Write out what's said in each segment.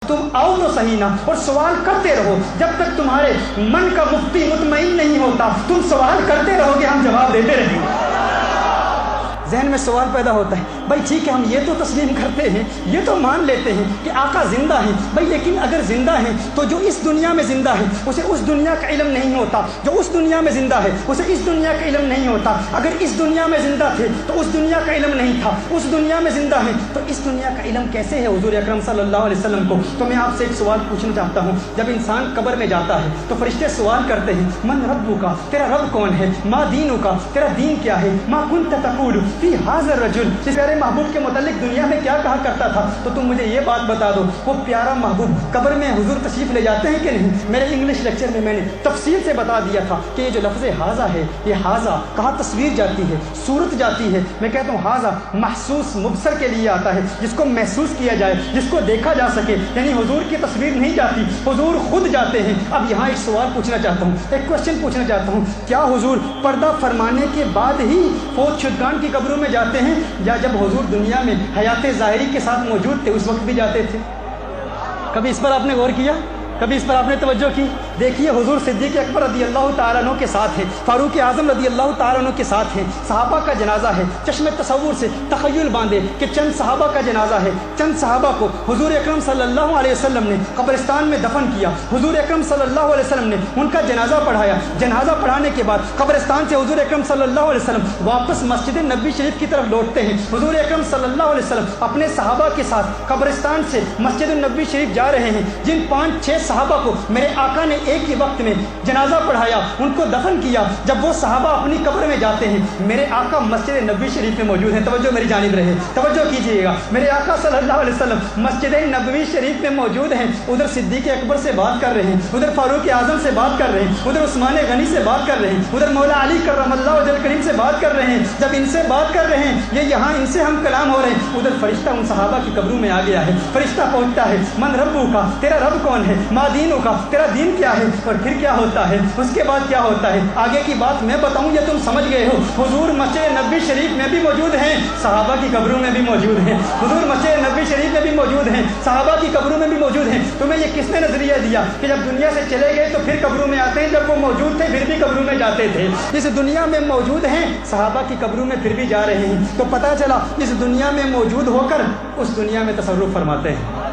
तुम आओ तो सही ना और सवाल करते रहो जब तक तुम्हारे मन का मुफ्ती मुतमईन नहीं होता। तुम सवाल करते रहोगे, हम जवाब देते रहेंगे। जहन में सवाल पैदा होता है, भाई ठीक है हम ये तो तस्लीम करते हैं, ये तो मान लेते हैं कि आका ज़िंदा है भाई, लेकिन अगर ज़िंदा है तो जो इस दुनिया में ज़िंदा है उसे उस दुनिया का इल्म नहीं होता, जो उस दुनिया में ज़िंदा है उसे इस दुनिया का इल्म नहीं होता। अगर इस दुनिया में ज़िंदा थे तो उस दुनिया का इल्म नहीं था, उस दुनिया में ज़िंदा है तो इस दुनिया का इल्म कैसे है हुज़ूर अकरम सल्लल्लाहु अलैहि वसल्लम को। तो मैं आपसे एक सवाल पूछना चाहता हूँ, जब इंसान कब्र में जाता है तो फरिश्ते सवाल करते हैं, मन रब्बुका, तेरा रब कौन है, मा दीनुका, तेरा दीन क्या है, मा कुन्त तक़ूलु फी हाज़र रजुल, जिस प्यारे महबूब के मुतालिक दुनिया में क्या कहा करता था, तो तुम मुझे ये बात बता दो, वो प्यारा महबूब कब्र में हुजूर तशरीफ ले जाते हैं कि नहीं। मेरे इंग्लिश लेक्चर में मैंने तफसील से बता दिया था कि ये जो लफ्ज़ हाजा है, ये हाजा कहाँ तस्वीर जाती है, सूरत जाती है। मैं कहता हूँ हाजा महसूस मुबसर के लिए आता है, जिसको महसूस किया जाए, जिसको देखा जा सके, यानी हुजूर की तस्वीर नहीं जाती, हुजूर खुद जाते हैं। अब यहाँ एक सवाल पूछना चाहता हूँ, एक क्वेश्चन पूछना चाहता हूँ, क्या हुजूर पर्दा फरमाने के बाद ही फौत शुदगान की कब्रों में जाते हैं, या जब हुजूर दुनिया में हयात ज़ाहिरी के साथ मौजूद थे उस वक्त भी जाते थे? कभी इस पर आपने गौर किया, कभी इस पर आपने तवज्जो की? देखिए हुजूर सिद्दीक़ अकबर रज़ी अल्लाह ताला अन्हु के साथ हैं, फारूक आज़म रज़ी अल्लाह ताला अन्हु के साथ हैं, सहाबा का जनाजा है, चश्मे तसव्वुर से तख़य्युल बांधे कि चंद सहाबा का जनाजा है, चंद सहाबा को हुजूर अकरम सल्लल्लाहु अलैहि वसल्लम ने कब्रिस्तान में दफन किया, हुजूर अकरम सल्लल्लाहु अलैहि वसल्लम ने उनका जनाजा पढ़ाया, जनाजा पढ़ाने के बाद कब्रिस्तान से हुजूर अकरम सल्लल्लाहु अलैहि वसल्लम वापस मस्जिद नबी शरीफ की तरफ लौटते हैं। हुजूर अकरम सल्लल्लाहु अलैहि वसल्लम अपने सहाबा के साथ कब्रिस्तान से मस्जिद नबी शरीफ जा रहे हैं, जिन 5-6 सहाबा को मेरे आका ने एक ही वक्त में जनाजा पढ़ाया, उनको दफन किया। जब वो सहाबा अपनी कब्र में जाते हैं, मेरे आका मस्जिद नबी शरीफ में मौजूद हैं। तवज्जो मेरी जानिब रहे, तवज्जो कीजिएगा, मेरे आका सल्लल्लाहु अलैहि वसल्लम मस्जिद नबवी शरीफ में मौजूद हैं। उधर सिद्दीक़ अकबर से बात कर रहे हैं, उधर फारूक आज़म से बात कर रहे हैं, उधर उस्मान गनी से बात कर रहे हैं, उधर मौला अली करमल्लाहु वजह करीम से बात कर रहे हैं। जब इनसे बात कर रहे हैं, ये यहाँ इनसे हम कलाम हो रहे हैं, उधर फरिश्ता उन सहाबा की कब्रों में आ गया है। फरिश्ता पहुँचता है, मन रब्बू का, तेरा रब कौन है, मा दीनु का, तेरा दीन क्या है। और फिर क्या होता है, उसके बाद क्या होता है, आगे की बात मैं बताऊं या तुम समझ गए हो। हुजूर मस्जिद नबी शरीफ में भी मौजूद हैं, सहाबा की कब्रों में भी मौजूद हैं। हुजूर मस्जिद नबी शरीफ में भी मौजूद हैं, सहाबा की कब्रों में भी मौजूद हैं। तुम्हें ये किसने नजरिया दिया कि जब दुनिया से चले गए तो फिर कब्रों में आते हैं, जब वो मौजूद थे फिर भी कब्रों में जाते थे। इस दुनिया में मौजूद हैं, सहाबा की कब्रों में फिर भी जा रहे हैं, तो पता चला इस दुनिया में मौजूद होकर उस दुनिया में तसर्रुफ फरमाते हैं,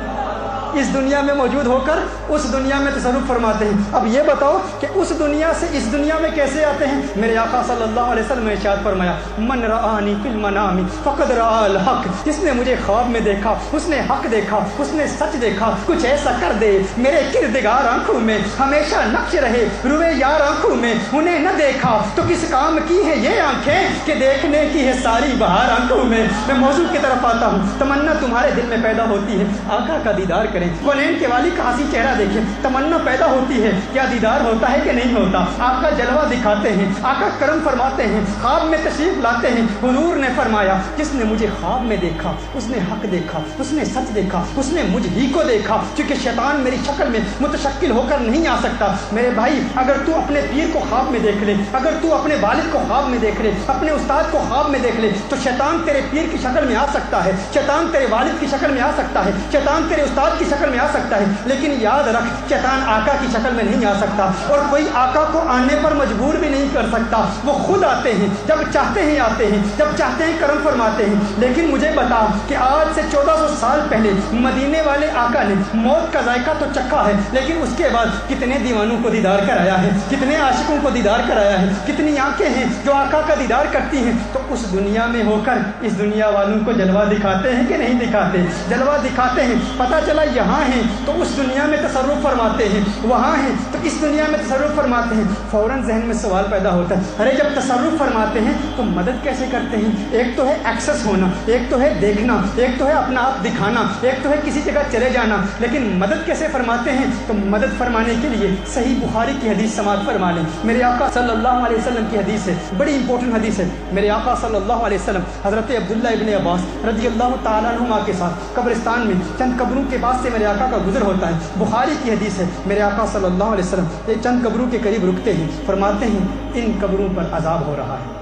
इस दुनिया में मौजूद होकर उस दुनिया में तसर्रुफ फरमाते हैं। अब ये बताओ कि उस दुनिया से इस दुनिया में कैसे आते हैं। मेरे आका सल्लल्लाहु अलैहि वसल्लम ने इरशाद फरमाया, मन रआनी फिल मनामी फक़द रआल हक, जिसने मुझे ख्वाब में देखा उसने हक देखा, उसने सच देखा। कुछ ऐसा कर दे मेरे किरदगार आंखों में, हमेशा नक्श रहे रुए यार आंखों में। उन्हें न देखा तो किस काम की है ये आंखें कि देखने की है सारी बहार आंखों में। मैं मौजूद की तरफ आता हूँ, तमन्ना तुम्हारे दिल में पैदा होती है आका का दीदार करें, कोनैन के वाली का हंसी चेहरा देखें, तमन्ना पैदा होती है क्या दीदार होता है कि नहीं होता। आपका जलवा दिखाते हैं, आका करम फरमाते हैं, ख्वाब में तशरीफ लाते हैं। हुजूर ने फरमाया, जिसने मुझे ख्वाब में देखा उसने हक देखा, उसने सच देखा, उसने मुझ ही को देखा। क्योंकि शैतान मेरी शक्ल में मुतशक्किल होकर नहीं आ सकता। मेरे भाई, अगर तू अपने पीर को ख्वाब में देख ले, अगर तू अपने वालिद को ख्वाब में देख ले, अपने उस्ताद को ख्वाब में देख ले, तो शैतान तेरे पीर की शक्ल में आ सकता है, शैतान तेरे वालिद की शक्ल में आ सकता है, शैतान तेरे उस्ताद की शक्ल में आ सकता है। लेकिन याद रख, शैतान आका की शक्ल में नहीं आ सकता, और कोई आका को आने पर मजबूर भी नहीं कर सकता। वो खुद आते हैं, जब चाहते हैं आते हैं, जब चाहते हैं करम फरमाते हैं। लेकिन मुझे बता कि आज से 1400 साल पहले मदीने वाले आका ने मौत का जायका तो चखा है, लेकिन उसके बाद कितने दीवानों को दीदार कराया है, कितने आशिकों को दीदार कराया है, कितनी आंखें हैं जो आका का दीदार करती हैं। तो उस दुनिया में होकर इस दुनिया वालों को जलवा दिखाते हैं कि नहीं दिखाते? जलवा दिखाते हैं। पता चला यहाँ हैं तो उस दुनिया में तसर्रुफ फरमाते हैं, वहाँ हैं तो इस दुनिया में तसर्रुफ फरमाते हैं। फौरन जहन में सवाल पैदा होता है, अरे जब तसर्रुफ फरमाते हैं तो मदद कैसे करते हैं? एक तो है एक्सेस होना, एक तो है देखना, एक तो है अपना आप दिखाना, एक तो है किसी जगह चले जाना, लेकिन मदद कैसे फरमाते हैं? तो मदद फरमाने के लिए सही बुखारी की हदीस समाअत फरमा लें। मेरे आका सल्लल्लाहु अलैहि वसल्लम की हदीस है, बड़ी इंपॉर्टेंट हदीस है। मेरे आका सल्लल्लाहु अलैहि वसल्लम हज़रत अब्दुल्लाह इब्न अब्बास रज़ियल्लाहु ताला अन्हुमा के साथ कब्रिस्तान में चंद कब्रों के पास से मेरे आका का गुजर होता है। बुखारी की हदीस है, मेरे आका सल्लल्लाहु अलैहि वसल्लम एक चंद कब्रों के करीब रुकते हैं, फरमाते हैं इन कब्रों पर अजाब हो रहा है,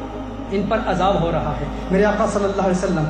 इन पर अजाब हो रहा है। मेरे आका सल्लल्लाहु अलैहि वसल्लम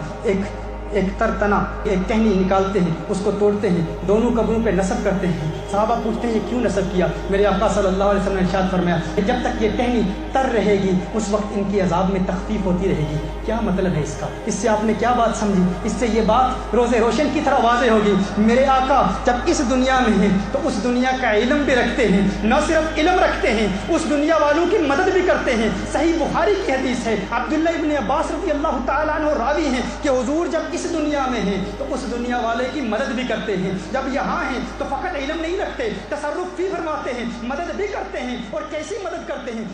ایک तना एक टहनी निकालते हैं, उसको तोड़ते हैं, दोनों कब्रों पे नस्ब करते हैं. सहाबा पूछते हैं ये क्यों नस्ब किया? मेरे आका सल्लल्लाहु अलैहि वसल्लम ने इरशाद फरमाया कि जब तक ये टहनी तर रहेगी उस वक्त इनकी अजाब में तखफीफ होती रहेगी. क्या मतलब है इसका? इससे आपने क्या बात समझी? इससे ये बात रोज़े रोशन की तरह वाज़ेह होगी. मेरे आका जब इस दुनिया में हैं तो उस दुनिया का इल्म भी रखते हैं, न सिर्फ इल्म रखते हैं, उस दुनिया वालों की मदद भी करते हैं. सही बुखारी की हदीस है, अब्दुल्ला इब्न अब्बास रज़ी अल्लाह तआला अन्हु रावी हैं कि हुजूर जब इस दुनिया में हैं तो उस दुनिया वाले की मदद भी करते हैं. जब यहाँ हैं तो फ़कत इल्म नहीं रखते, तसर्रुफ़ भी फरमाते हैं, मदद भी करते हैं. और कैसी मदद करते हैं?